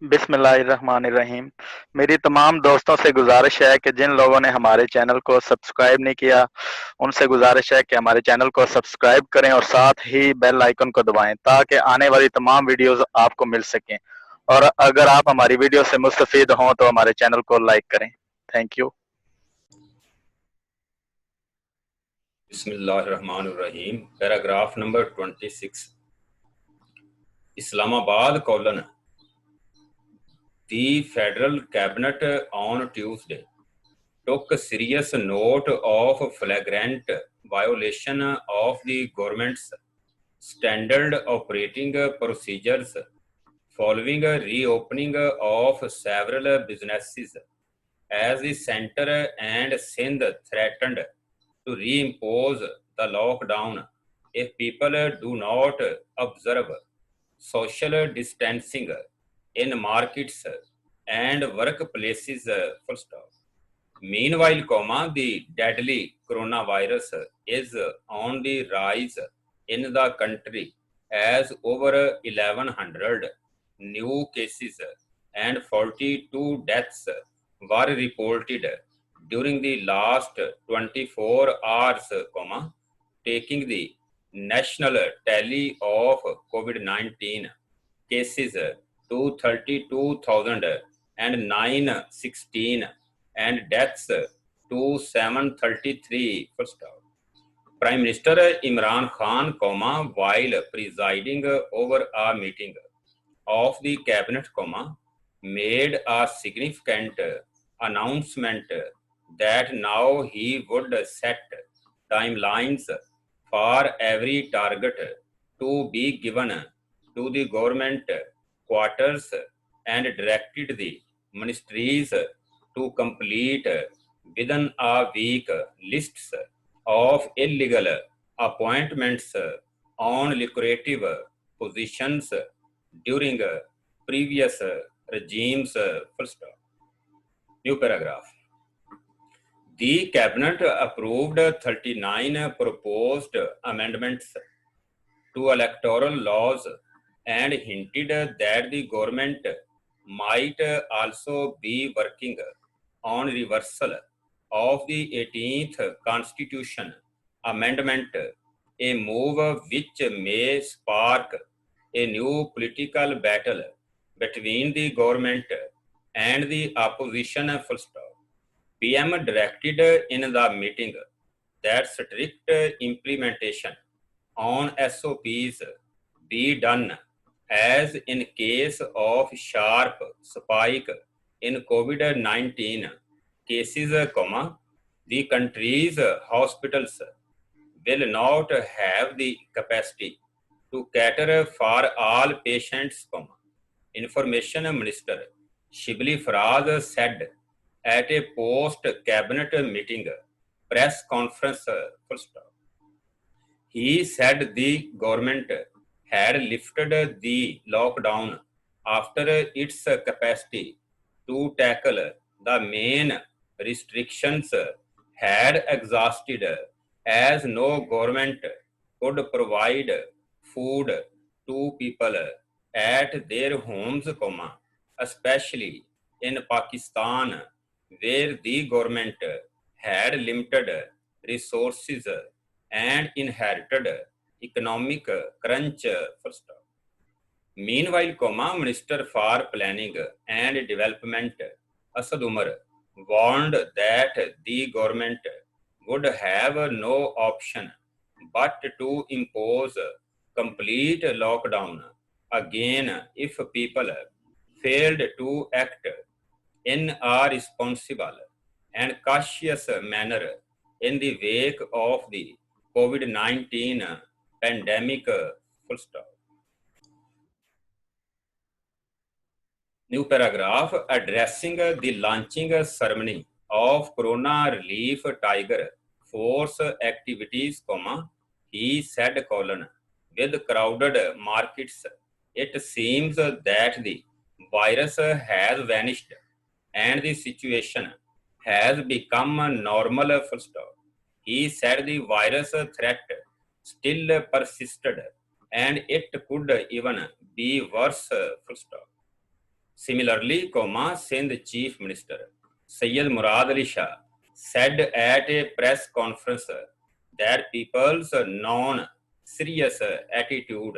बिस्मिल्लाहिर्रहमानिर्रहीम। मेरी तमाम दोस्तों से गुजारिश है कि जिन लोगों ने हमारे चैनल को सब्सक्राइब नहीं किया, उनसे गुजारिश है कि हमारे चैनल को सब्सक्राइब करें और साथ ही बेल आइकन को दबाएं ताकि आने वाली तमाम वीडियोस आपको मिल सकें। और अगर आप हमारी वीडियो से मुस्तफीद हों तो हमारे चैनल को लाइक करें। Thank you. बिस्मिल्लाहिर्रहमानिर्रहीम। Paragraph number 26। Islamabad: The Federal Cabinet on Tuesday took serious note of flagrant violation of the government's standard operating procedures following a reopening of several businesses as the center and Sindh threatened to reimpose the lockdown if people do not observe social distancing in markets and workplaces. Full stop. Meanwhile, the deadly coronavirus is on the rise in the country as over 1100 new cases and 42 deaths were reported during the last 24 hours, taking the national tally of COVID-19 cases to 32,916 and deaths to 733. First out. Prime Minister Imran Khan, while presiding over a meeting of the cabinet, made a significant announcement that now he would set timelines for every target to be given to the government quarters and directed the ministries to complete within a week lists of illegal appointments on lucrative positions during previous regimes. Full stop. New paragraph. The cabinet approved 39 proposed amendments to electoral laws and hinted that the government might also be working on reversal of the 18th Constitution Amendment, a move which may spark a new political battle between the government and the opposition. Full stop. PM directed in the meeting that strict implementation on SOPs be done as in case of sharp spike in COVID-19 cases, the country's hospitals will not have the capacity to cater for all patients, Information Minister Shibli Faraz said at a post-cabinet meeting press conference. Full stop. He said the government had lifted the lockdown after its capacity to tackle the main restrictions had exhausted, as no government could provide food to people at their homes, especially in Pakistan, where the government had limited resources and inherited economic crunch. First. Meanwhile, Minister for Planning and Development Asad Umar warned that the government would have no option but to impose complete lockdown again if people failed to act in a responsible and cautious manner in the wake of the COVID-19 pandemic. Full stop. New paragraph. Addressing the launching ceremony of Corona Relief Tiger Force activities, he said, with crowded markets, it seems that the virus has vanished and the situation has become normal. Full stop. He said the virus threat still persisted and it could even be worse. Full stop. Similarly, Sindh Chief Minister Syed Murad Ali Shah said at a press conference that people's non-serious attitude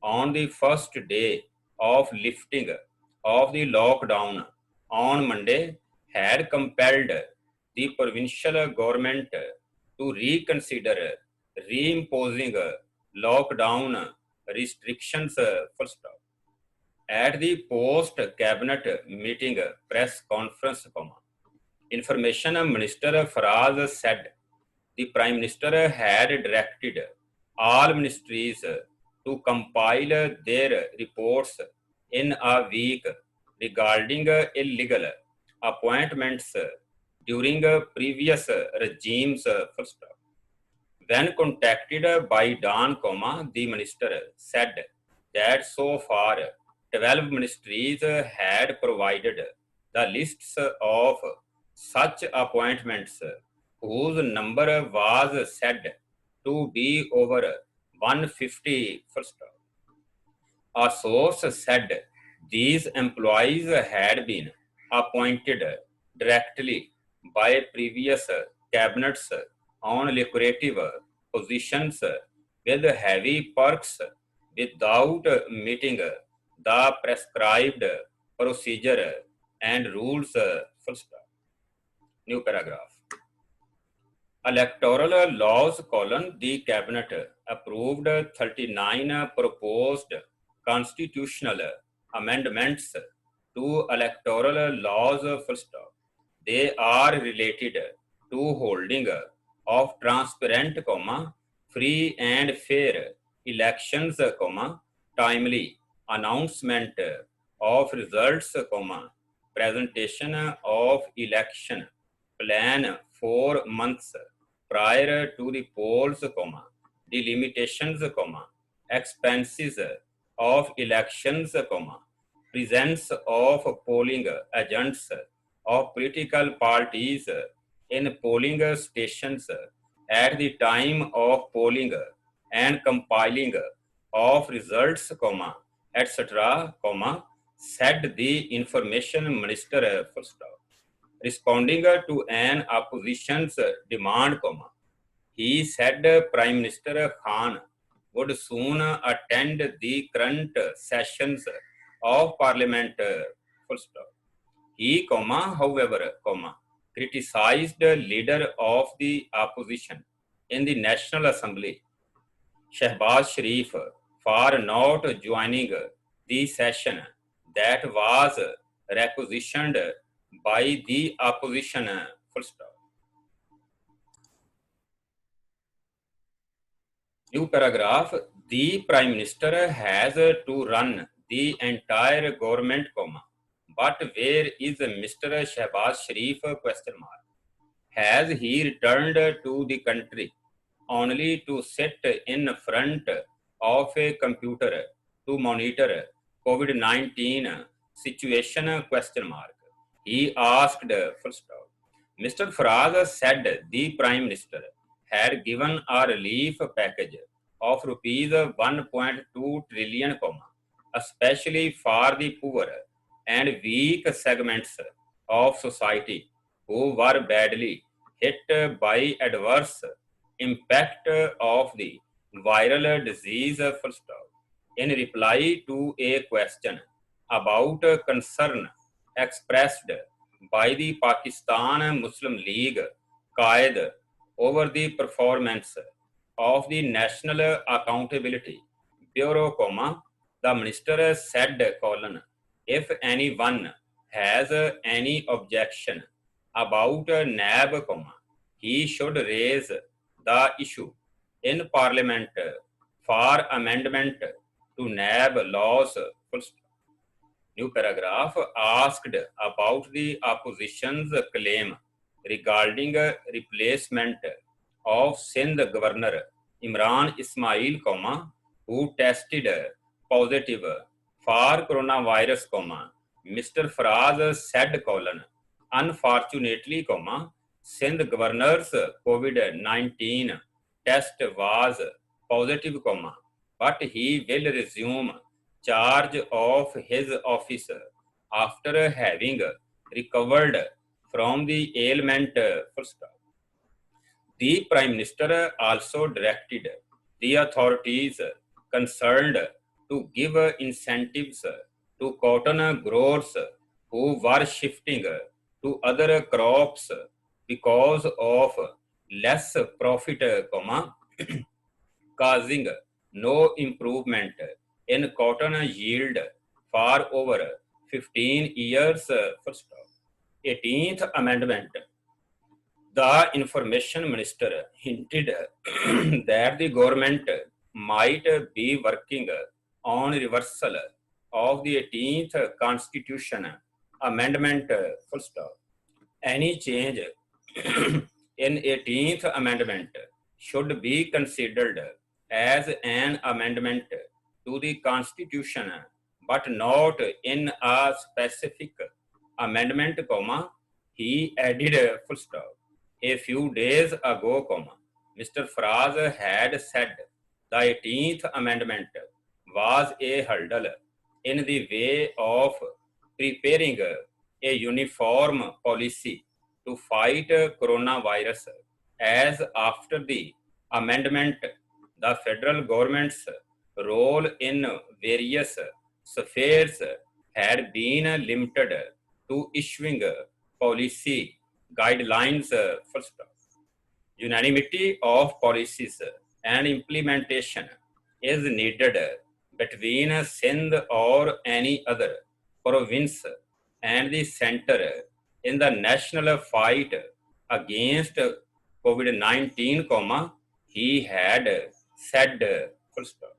on the first day of lifting of the lockdown on Monday had compelled the provincial government to reconsider reimposing lockdown restrictions full stop. At the post-cabinet meeting press conference, Information Minister Faraz said the Prime Minister had directed all ministries to compile their reports in a week regarding illegal appointments during previous regimes. First, when contacted by Don, the minister said that so far 12 ministries had provided the lists of such appointments whose number was said to be over 150. First, a source said these employees had been appointed directly by previous cabinets on lucrative positions with heavy perks without meeting the prescribed procedure and rules. Full stop. New paragraph. Electoral laws: the cabinet approved 39 proposed constitutional amendments to electoral laws. Full stop. They are related to holding of transparent, free and fair elections, timely announcement of results, presentation of election plan 4 months prior to the polls, delimitations, expenses of elections, presence of polling agents of political parties in polling stations at the time of polling and compiling of results, etc., said the Information Minister. Full stop. Responding to an opposition's demand, he said Prime Minister Khan would soon attend the current sessions of Parliament. Full stop. He, however, criticized the leader of the opposition in the National Assembly, Shehbaz Sharif, for not joining the session that was requisitioned by the opposition. Full stop. New paragraph. The Prime Minister has to run the entire government, but where is Mr. Shehbaz Sharif? Question mark. Has he returned to the country only to sit in front of a computer to monitor COVID-19 situation? Question mark. He asked. Full stop. Mr. Faraz said the Prime Minister had given a relief package of rupees 1.2 trillion, especially for the poor and weak segments of society who were badly hit by adverse impact of the viral disease. Full stop. In reply to a question about concern expressed by the Pakistan Muslim League Qaid over the performance of the National Accountability Bureau, the minister said, if anyone has any objection about NAB, he should raise the issue in Parliament for amendment to NAB laws. Full stop. New paragraph. Asked about the opposition's claim regarding replacement of Sindh Governor Imran Ismail, who tested positive for coronavirus, Mr. Faraz said, unfortunately, Sindh Governor's COVID-19 test was positive, but he will resume charge of his office after having recovered from the ailment. Full stop. The Prime Minister also directed the authorities concerned to give incentives to cotton growers who were shifting to other crops because of less profit, causing no improvement in cotton yield for over 15 years. First off, 18th Amendment. The Information Minister hinted that the government might be working on reversal of the 18th Constitution Amendment. Full stop. Any change in 18th Amendment should be considered as an amendment to the Constitution, but not in a specific amendment, he added. Full stop. A few days ago, Mr. Faraz had said the 18th Amendment was a hurdle in the way of preparing a uniform policy to fight coronavirus, as after the amendment, the federal government's role in various spheres had been limited to issuing policy guidelines. First off, unanimity of policies and implementation is needed between Sindh or any other province and the center in the national fight against COVID-19, he had said. Full stop.